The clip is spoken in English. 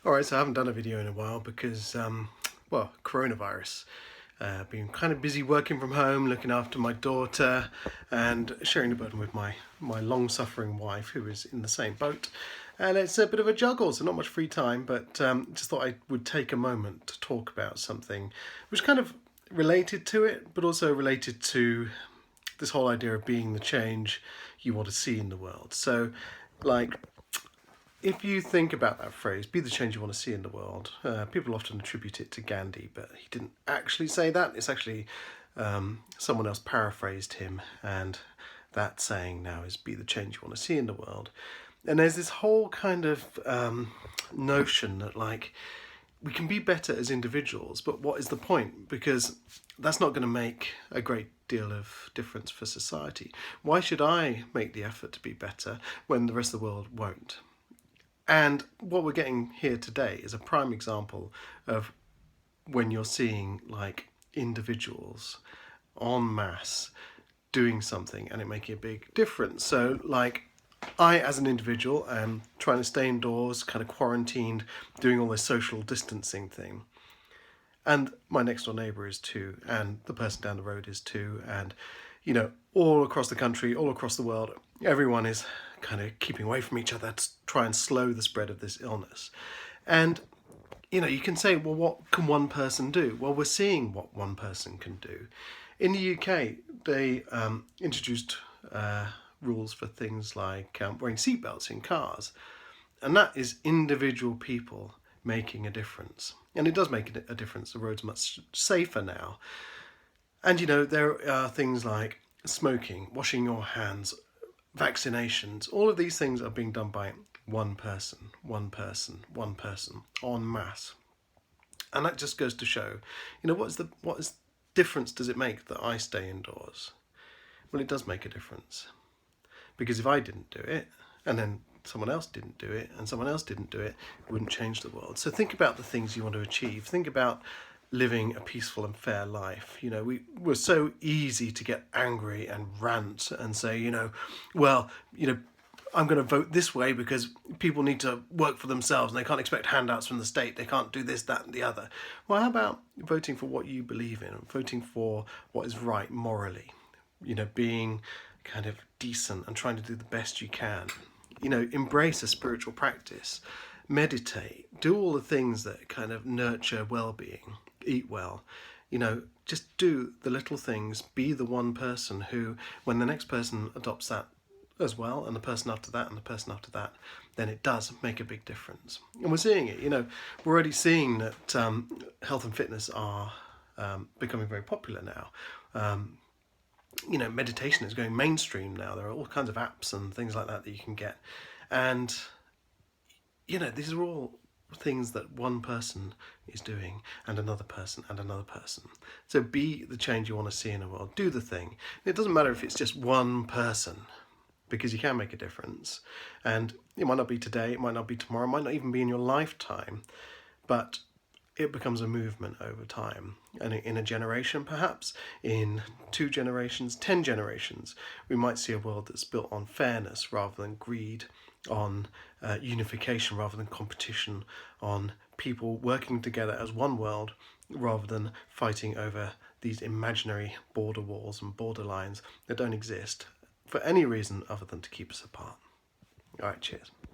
Alright, so I haven't done a video in a while because, well, coronavirus. Been kind of busy working from home, looking after my daughter and sharing the burden with my long-suffering wife who is in the same boat. And it's a bit of a juggle, so not much free time, but just thought I would take a moment to talk about something which kind of related to it, but also related to this whole idea of being the change you want to see in the world. So, like, if you think about that phrase, be the change you want to see in the world, people often attribute it to Gandhi, but he didn't actually say that. It's actually someone else paraphrased him, and that saying now is be the change you want to see in the world. And there's this whole kind of notion that, like, we can be better as individuals, but what is the point? Because that's not going to make a great deal of difference for society. Why should I make the effort to be better when the rest of the world won't? And what we're getting here today is a prime example of when you're seeing, like, individuals en masse doing something and it making a big difference. So, like, I as an individual am trying to stay indoors, kind of quarantined, doing all this social distancing thing. And my next door neighbour is too, and the person down the road is too, and all across the country, all across the world, everyone is kind of keeping away from each other to try and slow the spread of this illness. And you can say, well, what can one person do? Well, we're seeing what one person can do. In the UK, they introduced rules for things like wearing seatbelts in cars, and that is individual people making a difference. And it does make a difference. The road's much safer now. And there are things like smoking, washing your hands, vaccinations. All of these things are being done by one person, en masse. And that just goes to show, what is difference does it make that I stay indoors? Well, it does make a difference. Because if I didn't do it, and then someone else didn't do it, and someone else didn't do it, it wouldn't change the world. So think about the things you want to achieve. Think about living a peaceful and fair life. We're so easy to get angry and rant and say, I'm going to vote this way because people need to work for themselves and they can't expect handouts from the state. They can't do this, that, and the other. Well, how about voting for what you believe in, voting for what is right morally? Being kind of decent and trying to do the best you can. Embrace a spiritual practice, meditate, do all the things that kind of nurture well-being, eat well. Just do the little things, be the one person who, when the next person adopts that as well, and the person after that, and the person after that, then it does make a big difference. And we're seeing it, we're already seeing that health and fitness are becoming very popular now. Meditation is going mainstream now. There are all kinds of apps and things like that you can get. And, these are all things that one person is doing and another person and another person. So be the change you want to see in the world. Do the thing. It doesn't matter if it's just one person, because you can make a difference. And it might not be today, it might not be tomorrow, it might not even be in your lifetime, but it becomes a movement over time. And in a generation, perhaps, in 2 generations, 10 generations, we might see a world that's built on fairness rather than greed, on unification rather than competition, on people working together as one world rather than fighting over these imaginary border walls and border lines that don't exist for any reason other than to keep us apart. All right, cheers.